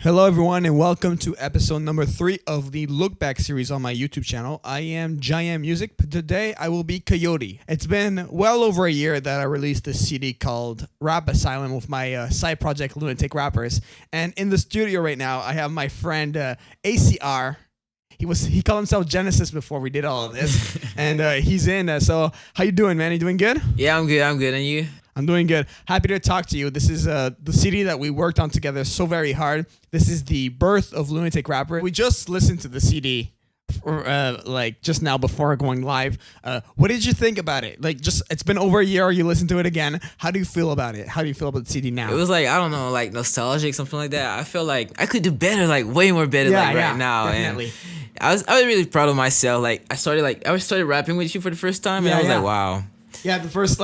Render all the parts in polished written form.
Hello, everyone, and welcome to episode number 3 of the Look Back series on my YouTube channel. I am JaianMusic, but today I will be Coyote. It's been well over a year that I released this CD called Rap Asylum with my side project Lunatic Rappers. And in the studio right now, I have my friend ACR. He called himself Genesis before we did all of this, and he's in. So how you doing, man? You doing good? Yeah, I'm good. And you? I'm doing good. Happy to talk to you. This is the CD that we worked on together so very hard. This is the birth of Lunatic Rapper. We just listened to the CD just now before going live. What did you think about it? It's been over a year. You listened to it again. How do you feel about it? How do you feel about the CD now? It was I don't know, nostalgic, something like that. I feel like I could do better, way more better, right now. Definitely. And I was really proud of myself. I started rapping with you for the first time, and I was like, wow. Yeah, the first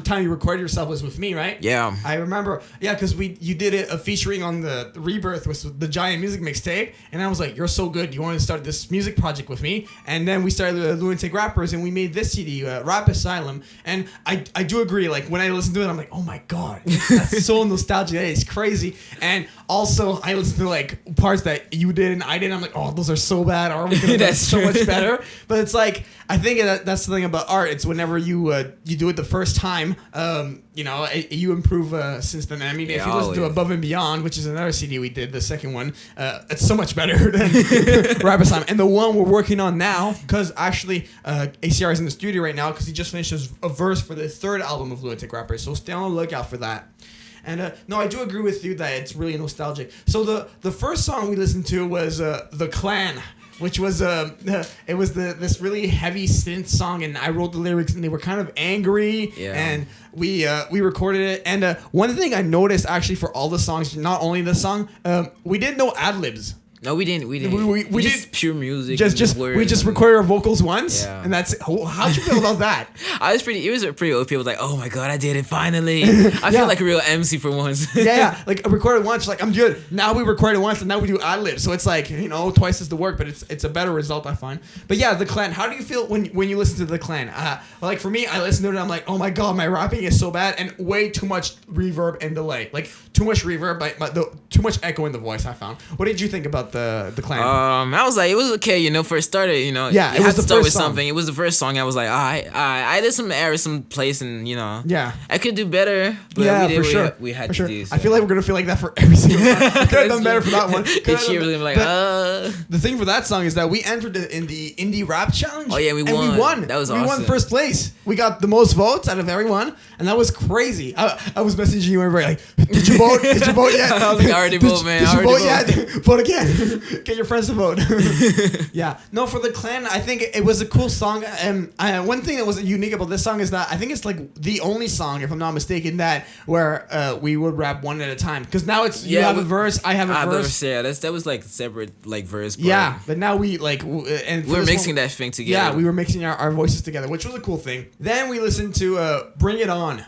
time you recorded yourself was with me, right? Yeah. I remember. Yeah, because you did it featuring on the Rebirth with the JaianMusic mixtape, and I was like, you're so good. You want to start this music project with me? And then we started Lunatic Rappers, and we made this CD, Rap Asylum. And I do agree. When I listen to it, I'm like, oh my god, that's so nostalgic. That is crazy. And also, I listen to parts that you did and I did. And I'm like, oh, those are so bad. Or we could have done so much better. But it's I think that's the thing about art. It's whenever you do it the first time, you improve since then. I mean, if you listen to Above and Beyond, which is another CD we did, the second one, it's so much better than Rap Asylum. And the one we're working on now, because actually ACR is in the studio right now because he just finished a verse for the third album of Lunatic Rappers. So stay on the lookout for that. And no, I do agree with you that it's really nostalgic. So the first song we listened to was The Clan, which was this really heavy synth song, and I wrote the lyrics, and they were kind of angry. Yeah. And we recorded it. And one thing I noticed actually for all the songs, not only the song, we did no ad libs. No, we didn't. We just did pure music. We just recorded our vocals once, and that's it. How'd you feel about that? It was pretty OP. I was like, oh my god, I did it finally. I feel like a real MC for once. I recorded once, I'm good. Now we recorded once, and now we do ad libs. So it's twice as the work, but it's a better result, I find. But yeah, The Clan. How do you feel when you listen to The Clan? For me, I listen to it, and I'm like, oh my god, my rapping is so bad, and way too much reverb and delay. Too much reverb, but too much echo in the voice. I found. What did you think about the Clan? I was like, it was okay, for it started, Yeah, it had to start with something. It was the first song. I was like, I did some errors, some place, and yeah, I could do better. But yeah, we did for sure. We had for to sure. do. So. I feel like we're gonna feel like that for every single song. I could have done better for that one. She really The thing for that song is that we entered it in the indie rap challenge. Oh yeah, we won. That was awesome. We won first place. We got the most votes out of everyone, and that was crazy. I was messaging you everybody did you vote? Did you vote yet? I was like, I already vote, man. Did you vote yet? Vote again. Get your friends to vote. Yeah. No, for The Clan, I think it was a cool song. And one thing that was unique about this song is that I think it's the only song, if I'm not mistaken, that where we would rap one at a time. Because now it's you have a verse, I have a verse. Yeah, that was separate verse. Yeah, but now we and we're mixing that thing together. Yeah, we were mixing our voices together, which was a cool thing. Then we listened to Bring It On.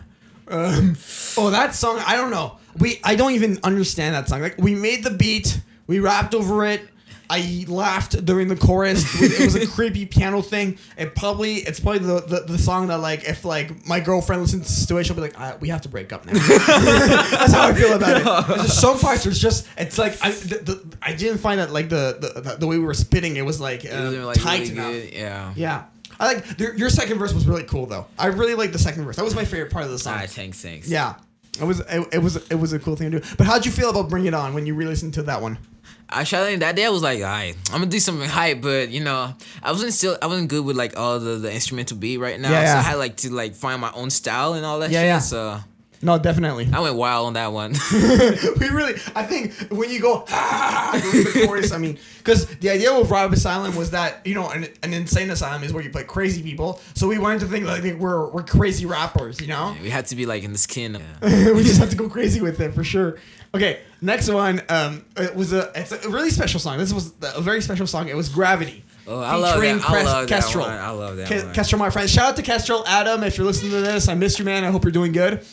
That song, I don't know. I don't even understand that song. We made the beat, we rapped over it. I laughed during the chorus. It was a creepy piano thing. It's probably the song that if my girlfriend listens to the situation, she'll be like, we have to break up now. That's how I feel about it. There's just some parts. I didn't find that the way we were spitting it was tight really enough. Good. Yeah. Yeah. I your second verse was really cool though. I really liked the second verse. That was my favorite part of the song. Thanks. Yeah. It was a cool thing to do. But how'd you feel about Bring It On when you re-listened to that one? Actually, that day I was like, alright, I'm gonna do something hype, but I wasn't good with all the instrumental beat right now. Yeah. So I had to find my own style and all that shit. Yeah. So no, definitely. I went wild on that one. I think when you go, the chorus, because the idea with Rap Asylum was that, an insane asylum is where you play crazy people. So we wanted to think we're crazy rappers, Yeah, we had to be in the skin. Yeah. We just had to go crazy with it for sure. Okay, next one, it's a really special song. This was a very special song. It was Gravity. Oh, I love that. Kestrel. I love that one. Kestrel, my friend. Shout out to Kestrel. Adam, if you're listening to this, I missed you, man. I hope you're doing good.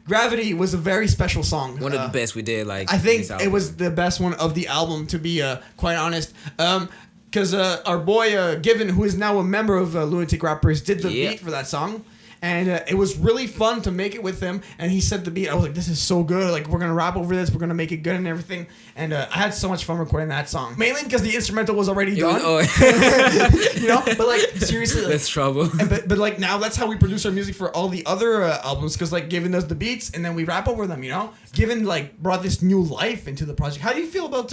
Gravity was a very special song. One of the best we did. I think it was the best one of the album, to be quite honest. Because our boy Given, who is now a member of Lunatic Rappers, did the beat for that song. And it was really fun to make it with him. And he said the beat. I was like, this is so good. Like, we're going to rap over this. We're going to make it good and everything. And I had so much fun recording that song. Mainly because the instrumental was already done. You know? But, like, seriously. Like, that's trouble. But, like, now that's how we produce our music for all the other albums. Because, like, Given does the beats and then we rap over them, you know? Given, like, brought this new life into the project. How do you feel about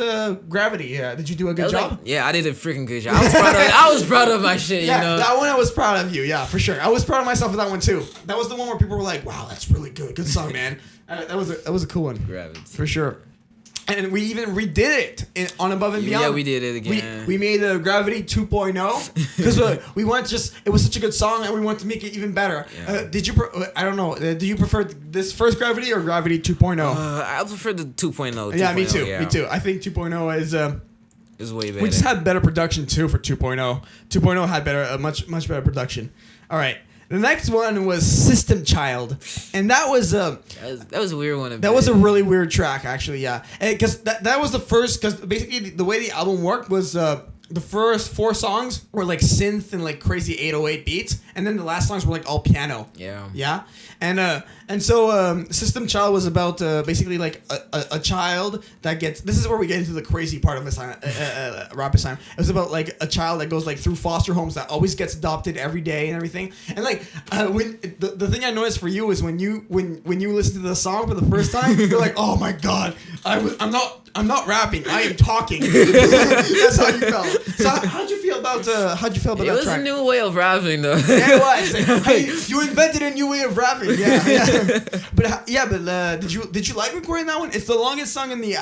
Gravity? Did you do a good job? Like, yeah, I did a freaking good job. I was proud of my shit, yeah, you know? That one I was proud of you. Yeah, for sure. I was proud of myself for that one, too. That was the one where people were like, wow, that's really good. Good song, man. That was a cool one. Gravity. For sure. And we even redid it on Above and Beyond. Yeah, we did it again. We made Gravity 2.0 because we wanted it was such a good song and we wanted to make it even better. Yeah. I don't know. Do you prefer this first Gravity or Gravity 2.0? I prefer the 2.0. Yeah, me too. Yeah. Me too. I think 2.0 is way better. We just had better production too for 2.0. 2.0 had better, much better production. All right. The next one was System Child, and that was a weird one. That was a really weird track, actually. Yeah, because that was the first. Because basically the way the album worked was the first 4 songs were like synth and like crazy 808 beats, and then the last songs were like all piano. Yeah. Yeah, and so System Child was about basically like a child that gets. This is where we get into the crazy part of rap Asylum. It was about like a child that goes like through foster homes that always gets adopted every day and everything. And like when the thing I noticed for you is when you listen to the song for the first time, you're like, oh my god, I'm not rapping. I am talking. That's how you felt. So how'd you feel about that track? It was a new way of rapping, though. Yeah, it was. Hey, you invented a new way of rapping. Yeah. But did you like recording that one? It's the longest song in the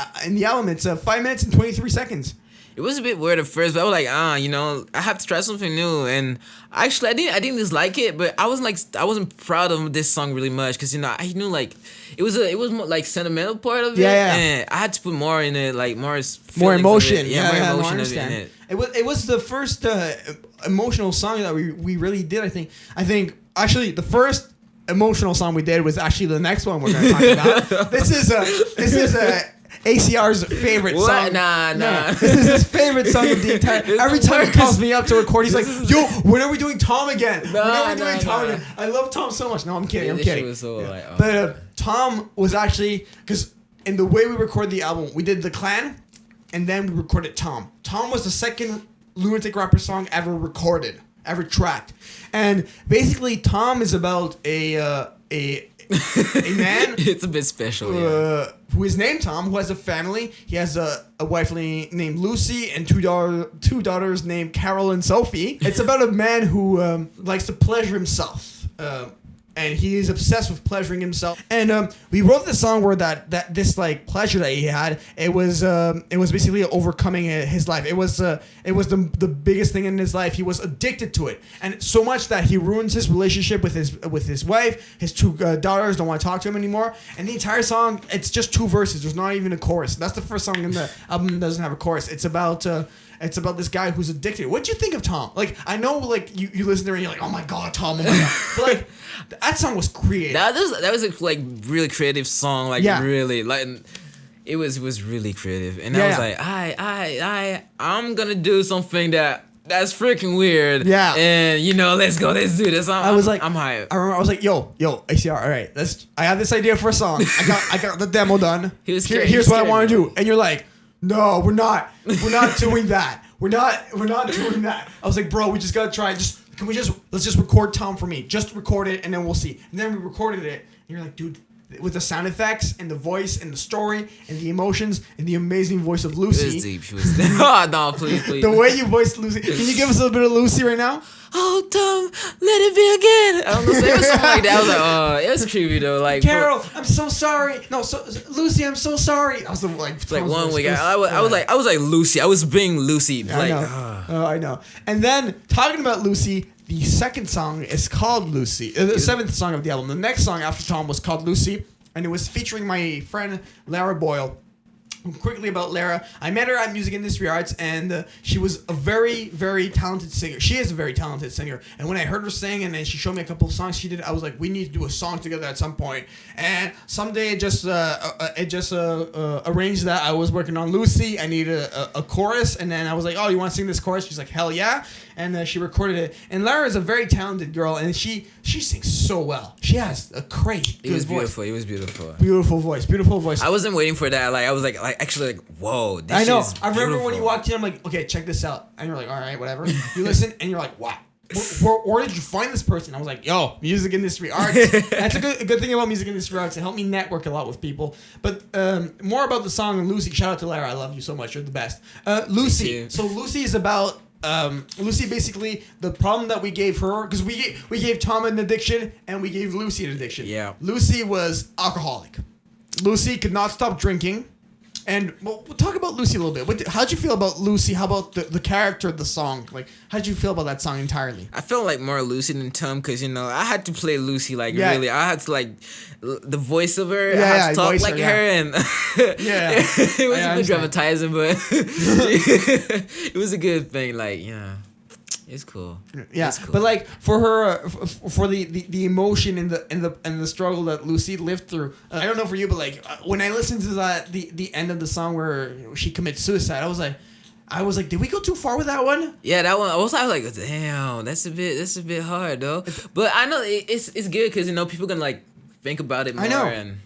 album. It's 5 minutes and 23 seconds. It was a bit weird at first, but I was like, I have to try something new. And actually, I didn't dislike it, but I wasn't proud of this song really much because I knew like it was more like sentimental part of it. Yeah. And I had to put more in it, like more emotion. More emotion in it. It was the first emotional song that we really did. I think actually the first emotional song we did was actually the next one we're going to talk about. This is ACR's favorite song. Nah. This is his favorite song of the entire. Every time he calls me up to record, he's like, "Yo, when are we doing Tom again? When are we doing Tom again?" I love Tom so much. No, I'm kidding. I'm kidding. Was so, like, oh. But Tom was actually because in the way we recorded the album, we did The Clan, and then we recorded Tom. Tom was the second Lunatic rapper song ever recorded, ever tracked, and basically Tom is about a man. It's a bit special. Who is named Tom, who has a family. He has a wife named Lucy and two daughters named Carol and Sophie. It's about a man who likes to pleasure himself. And he is obsessed with pleasuring himself. And we wrote this song where that this like pleasure that he had, it was basically overcoming his life. It was the biggest thing in his life. He was addicted to it, and so much that he ruins his relationship with his wife. His 2 daughters don't want to talk to him anymore. And the entire song, it's just 2 verses. There's not even a chorus. That's the first song in the album that doesn't have a chorus. It's about this guy who's addicted. What'd you think of Tom? Like, I know, like, you listen to it and you're like, oh my god, Tom, oh my god. But, like, that song was creative. That was a, like, really creative song. Like, really, like, it was really creative. And I was like, I'm gonna do something that's freaking weird. Yeah. And, let's go, let's do this. I'm hyped. I remember I was like, yo, ACR, all right, I have this idea for a song. I got the demo done. Here's what I want to do. And you're like, no, we're not doing that. We're not doing that. I was like, bro, we just gotta try. Let's just record Tom for me. Just record it and then we'll see. And then we recorded it. And you're like, dude, with the sound effects and the voice and the story and the emotions and the amazing voice of Lucy. It was deep. She was deep. Oh, no, please. The way you voiced Lucy. Can you give us a little bit of Lucy right now? Oh, Tom, let it be again. I don't know, it was something like that. I was like, oh, it was creepy though. Like, Carol, I'm so sorry. No, Lucy, I'm so sorry. I was like 1 week. I was like Lucy. I was being Lucy. Yeah, like, I know. And then talking about Lucy, the second song is called Lucy. The 7th song of the album. The next song after Tom was called Lucy, and it was featuring my friend Lara Boyle. quickly about Lara. I met her at Music Industry Arts, and she was a very, very talented singer. She is a very talented singer. And when I heard her sing, and then she showed me a couple of songs she did, I was like, we need to do a song together at some point. And someday it just arranged that I was working on Lucy. I needed a chorus, and then I was like, oh, you want to sing this chorus? She's like, hell yeah. And she recorded it. And Lara is a very talented girl, and she sings so well. She has a crazy good voice. Beautiful. It was beautiful. Beautiful voice. I wasn't waiting for that. Like I was like actually like, whoa. This I know. Is I remember when beautiful. you walked in, I'm like, okay, check this out, and you're like, all right, whatever. You listen, and you're like, wow. Where did you find this person? I was like, yo, Music Industry Arts. That's a good thing about Music Industry Arts. It helped me network a lot with people. But more about the song Lucy. Shout out to Lara. I love you so much. You're the best. Lucy. So Lucy is about Lucy. Basically, the problem that we gave her, because we gave Tom an addiction and we gave Lucy an addiction. Yeah. Lucy was alcoholic. Lucy could not stop drinking. And we'll talk about Lucy a little bit. How'd you feel about Lucy? How about the character of the song? Like, how'd you feel about that song entirely? I felt like more Lucy than Tom because, I had to play Lucy really. I had to, the voice of her. I had to talk like her. And it was a bit dramatizing, but it was a good thing. It's cool. Yeah, it's cool. But for her, for the emotion and the struggle that Lucy lived through. I don't know for you, but when I listened to the end of the song where she commits suicide, I was like, did we go too far with that one? Yeah, that one. I was like, damn, that's a bit hard though. But I know it's good because people can think about it more. I know. And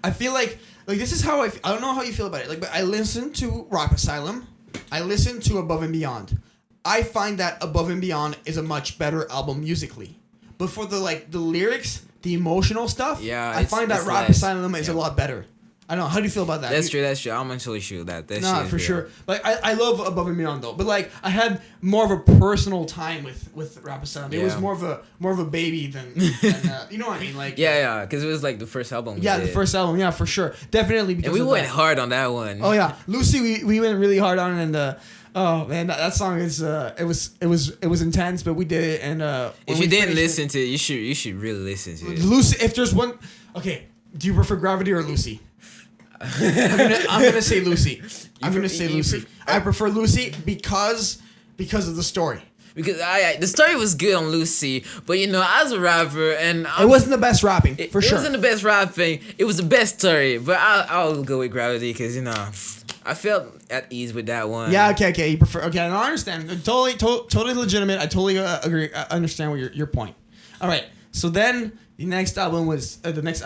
I feel like this is how I don't know how you feel about it. But I listened to Rap Asylum. I listened to Above and Beyond. I find that Above and Beyond is a much better album musically. But for the lyrics, the emotional stuff, I find that Rap Asylum is a lot better. I don't know. How do you feel about that? That's true. I'm actually sure that. Nah, for sure. I love Above and Beyond though. But I had more of a personal time with Rap Asylum. It was more of a baby than you know what I mean? Yeah, because it was the first album. Yeah, the first album. Yeah, for sure, definitely. Because and we went hard on that one. Oh yeah, Lucy, we went really hard on it, and oh man, that song is it was intense, but we did it. And if you didn't listen to it, you should really listen to it. Lucy, if there's one, okay, do you prefer Gravity or Lucy? I'm gonna say Lucy. I prefer Lucy because of the story. Because the story was good on Lucy, but as a rapper, and it wasn't the best rapping for sure. It wasn't the best rapping. It was the best story, but I'll go with Gravity because I felt at ease with that one. Yeah. Okay. You prefer? Okay. I understand. Totally legitimate. I totally agree. I understand what your point. All right. So then. The next album was the next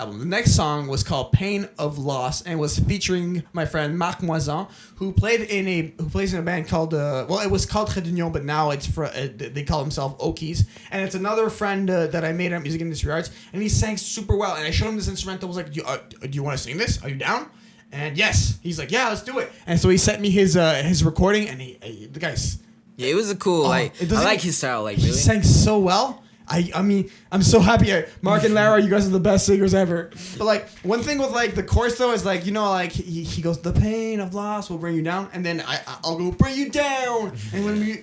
song was called "Pain of Loss" and was featuring my friend Marc Moisan, who plays in a band called it was called Trait d'Union, but now they call themselves Okies, and it's another friend that I made at Music Industry Arts, and he sang super well, and I showed him this instrumental. I was like, do you want to sing this? Are you down? And yes, he's like, yeah, let's do it. And so he sent me his recording, and the guy's it was a cool I like his style he sang so well. I mean, I'm so happy. Mark and Lara, you guys are the best singers ever. But one thing with the chorus though is he goes, the pain of loss will bring you down, and then I'll go bring you down. And when we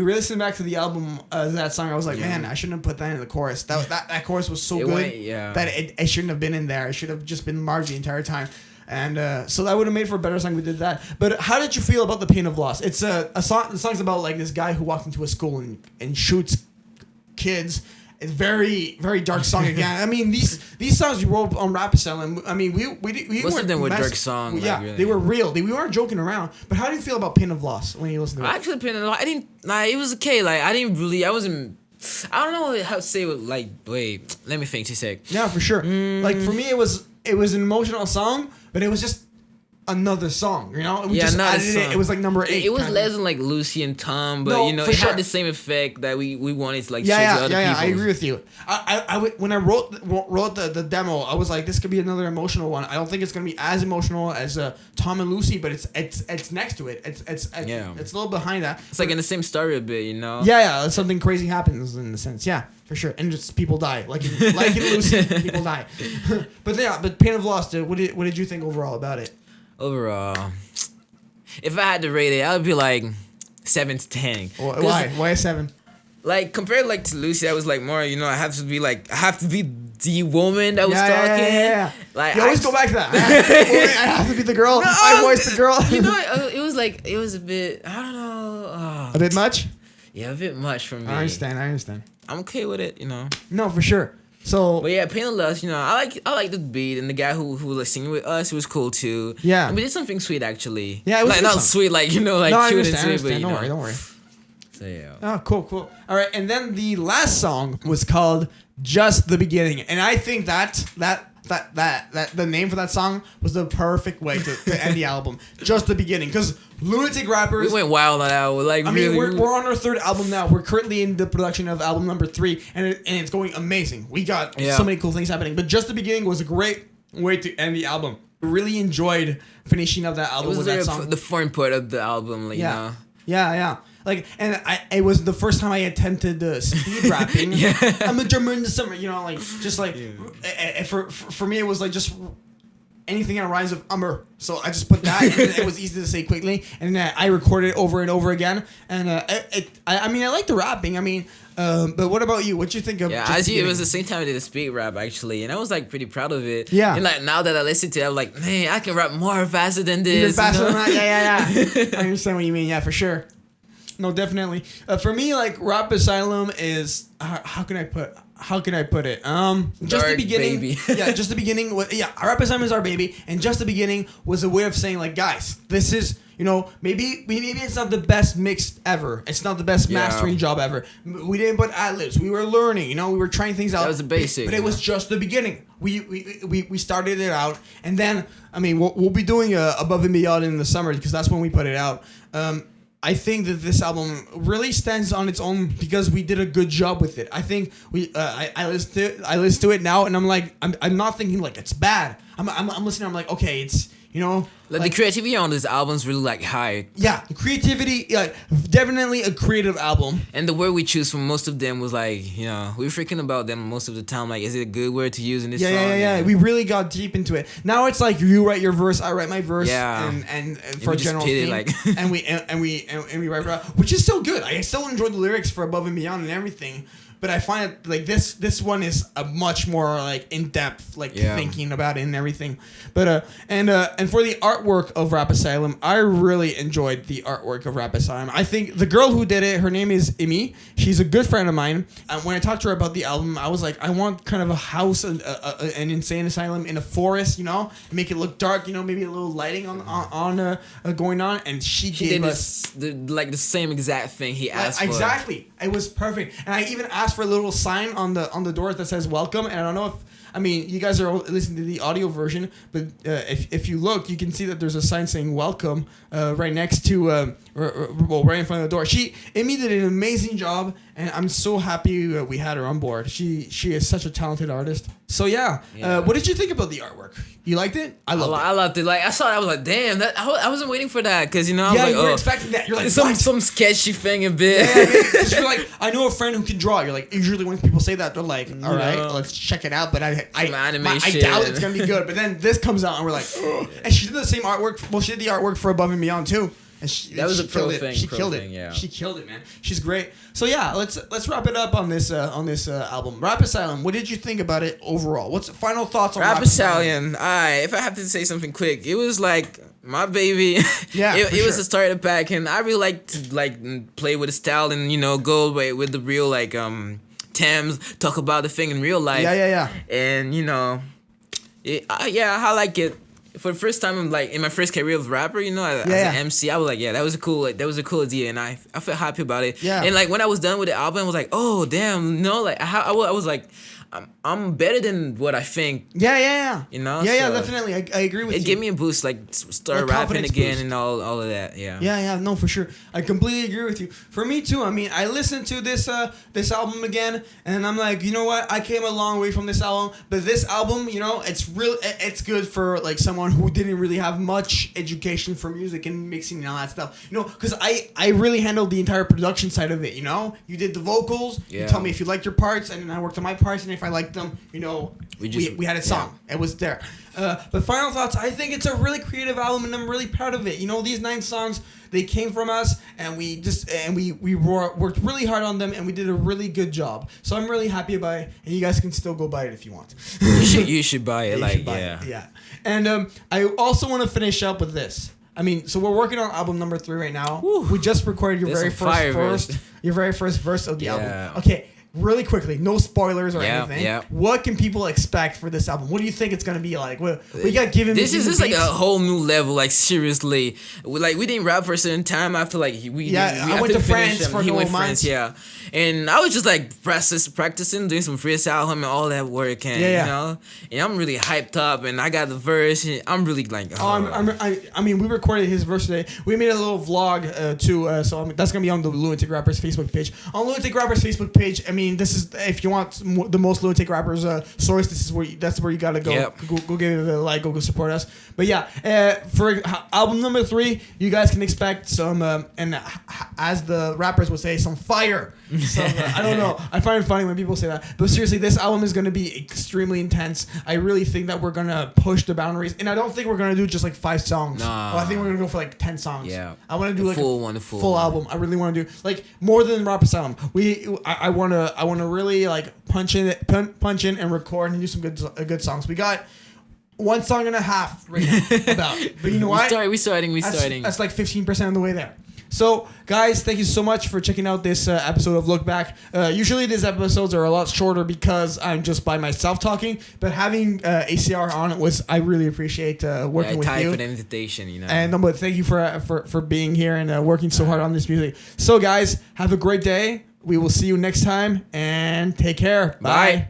listened back to the album that song, I was like, man, I shouldn't have put that in the chorus. That chorus was so good that it shouldn't have been in there. It should have just been Marge the entire time. And so that would have made for a better song. We did that. But how did you feel about the pain of loss? It's a song. The song's about this guy who walks into a school and shoots kids. It's very, very dark song again. I mean, these songs you wrote on Rap Asylum. I mean, we most of them were dark songs. Yeah, really. They were real. We weren't joking around. But how do you feel about Pain of Loss when you listen to it? Actually, Pain of Loss, I didn't. It was okay. I wasn't. I don't know how to say it. Wait, let me think. 2 sec. Yeah, for sure. For me, it was an emotional song, but it was just another song, we just added it. It was number 8. It was less than Lucy and Tom, but it had the same effect that we wanted to share to other people. I agree with you. When I wrote the demo, I was like, this could be another emotional one. I don't think it's gonna be as emotional as Tom and Lucy, but it's next to it. It's a little behind that. It's in the same story a bit, Yeah, something crazy happens in the sense. Yeah, for sure, and just people die, like in Lucy, people die. but Pain of Loss, dude, what did you think overall about it? Overall, if I had to rate it, I would be 7 to 10. Why? Why a 7? like compared like to Lucy, I was like more, you know, I have to be the woman that was talking. Yeah. Like You always go back to that. I have to be the girl. I voice the girl. You know, it was a bit, I don't know. A bit much? Yeah, a bit much for me. I understand. I'm okay with it, you know. No, for sure. So, but yeah, Pain and Lust, you know, I like the beat, and the guy who was singing with us, was cool too. Yeah. And we did something sweet actually. Yeah, it was like not sweet, like, you know, like no, cute and I sweet, but you know. Don't worry. So yeah. Oh, cool. All right, and then the last song was called "Just the Beginning," and I think that the name for that song was the perfect way to end the album. Just the beginning, because Lunatic Rappers. We went wild on that. Like, I mean, we're on our third album now. We're currently in the production of album number 3, and it's going amazing. We got so many cool things happening. But Just the Beginning was a great way to end the album. Really enjoyed finishing up that album with that song. The fun part of the album, like, you know. Yeah. Like, and it was the first time I attempted speed rapping. I'm a drummer in the summer, you know, like, just like, for me, it was like just anything that rhymes with so I just put that, and it was easy to say quickly, and I recorded it over and over again, and I mean, I like the rapping, I mean, but what about you? What you think of? Yeah, it was the same time I did a speed rap actually, and I was like pretty proud of it. Yeah. And like now that I listen to it, I'm like, man, I can rap more faster than this. Even faster you know? than that? Yeah. I understand what you mean. Yeah, for sure. No, definitely. For me, like, Rap Asylum is how can I put it? Just the beginning. Baby. Yeah, just the beginning. Rap Asylum is our baby, and just the beginning was a way of saying, like, guys, this is, you know, maybe it's not the best mix ever. It's not the best mastering job ever. We didn't put ad-libs. We were learning. You know, we were trying things out. That was the basic. But it was just the beginning. We started it out, and then I mean, we'll be doing Above and Beyond in the summer because that's when we put it out. I think that this album really stands on its own because we did a good job with it. I think I listen to it now, and I'm like, I'm not thinking like it's bad. I'm listening. I'm like, okay, it's, you know, like the creativity on this album's really like high. Yeah, creativity, like definitely a creative album. And the word we choose from most of them was like, you know, we were freaking about them most of the time. Like, is it a good word to use in this song? Yeah. We really got deep into it. Now it's like you write your verse, I write my verse, and for a general theme, like and we write, which is still good. I still enjoy the lyrics for Above and Beyond and everything. But I find it like this one is a much more like in depth, like thinking about it and everything. But and for the artwork of Rap Asylum, I really enjoyed the artwork of Rap Asylum. I think the girl who did it, her name is Imi. She's a good friend of mine. When I talked to her about the album, I was like, I want kind of a house, an insane asylum in a forest, you know, make it look dark, you know, maybe a little lighting on going on. And she gave us the same exact thing he asked for. Exactly, it was perfect. And I even asked for a little sign on the door that says welcome, and I don't know if, I mean, you guys are listening to the audio version, but if you look, you can see that there's a sign saying welcome right next to right in front of the door. Amy did an amazing job, and I'm so happy we had her on board. She is such a talented artist. So yeah. What did you think about the artwork? You liked it? I loved it. Like, I saw it, I was like, damn, that I wasn't waiting for that, because, you know, I was like, you were expecting that. You're like, some sketchy thing a bit. Yeah, you're like, I know a friend who can draw. You're like, usually when people say that, they're like, all right, let's check it out. But I doubt it's gonna be good. But then this comes out, and we're like, ugh. And she did the same artwork. Well, she did the artwork for Above and Beyond too. And that was a pro thing. She killed it. Yeah. She killed it, man. She's great. So yeah, let's wrap it up on this album. Rap Asylum. What did you think about it overall? What's final thoughts on Rap Asylum? If I have to say something quick, it was like my baby. Yeah, it was a starter pack, and I really like to play with the style and, you know, go with the real like Thames, talk about the thing in real life. Yeah. And, you know, I like it. For the first time, like in my first career as a rapper, you know, as an MC, I was like, that was a cool idea, and I felt happy about it. Yeah. And like when I was done with the album, I was like, oh damn, you know, like I was like, I'm better than what I think. Yeah. You know. Yeah, definitely. I agree with you. It gave me a boost, like start rapping again boost. And all of that. Yeah. No, for sure. I completely agree with you. For me too. I mean, I listened to this album again, and I'm like, you know what? I came a long way from this album, but this album, you know, it's good for like someone who didn't really have much education for music and mixing and all that stuff. You know, because I really handled the entire production side of it. You know, you did the vocals. You tell me if you liked your parts, and I worked on my parts, and if I liked them, you know, we had a song. It was there. But final thoughts. I think it's a really creative album, and I'm really proud of it. You know, these 9 songs, they came from us, and we worked really hard on them, and we did a really good job. So I'm really happy about it, and you guys can still go buy it if you want. You should buy it. Yeah. And I also want to finish up with this. I mean, so we're working on album number 3 right now. Woo. We just recorded your There's very some first fire verse, your very first verse of the Yeah. album. Okay. Really quickly, no spoilers or Yeah, anything. yeah. What can people expect for this album? What do you think it's gonna be like? We got given. This is these just like beats. a whole new level. Like seriously, we didn't rap for a certain time. After like I after went to we finished France for he a went couple France, months. yeah. And I was just like practicing, doing some freestyle and all that work, and Yeah. you know, and I'm really hyped up, and I got the verse, and I'm really like, I mean, we recorded his verse today. We made a little vlog too, so that's gonna be on the Lunatic Rappers Facebook page. On Lunatic Rappers Facebook page, I mean, this is if you want the most Lunatic Rappers source, this is that's where you gotta go. Yep. Go give it a like. Go support us. But yeah, for album number 3, you guys can expect some, and as the rappers would say, some fire. Some, I don't know. I find it funny when people say that. But seriously, this album is going to be extremely intense. I really think that we're going to push the boundaries. And I don't think we're going to do just like 5 songs. Nah. I think we're going to go for like 10 songs. Yeah. I want to do like the full album. I really want to do like more than Rap Asylum. I want to really like punch in and record and do some good songs. We got 1 song and a half right now about. But you know what? We're starting. That's like 15% of the way there. So, guys, thank you so much for checking out this episode of Look Back. Usually these episodes are a lot shorter because I'm just by myself talking, but having ACR on I really appreciate working with you. For the invitation, you know. And but thank you for being here and working so hard on this music. So, guys, have a great day. We will see you next time, and take care. Bye.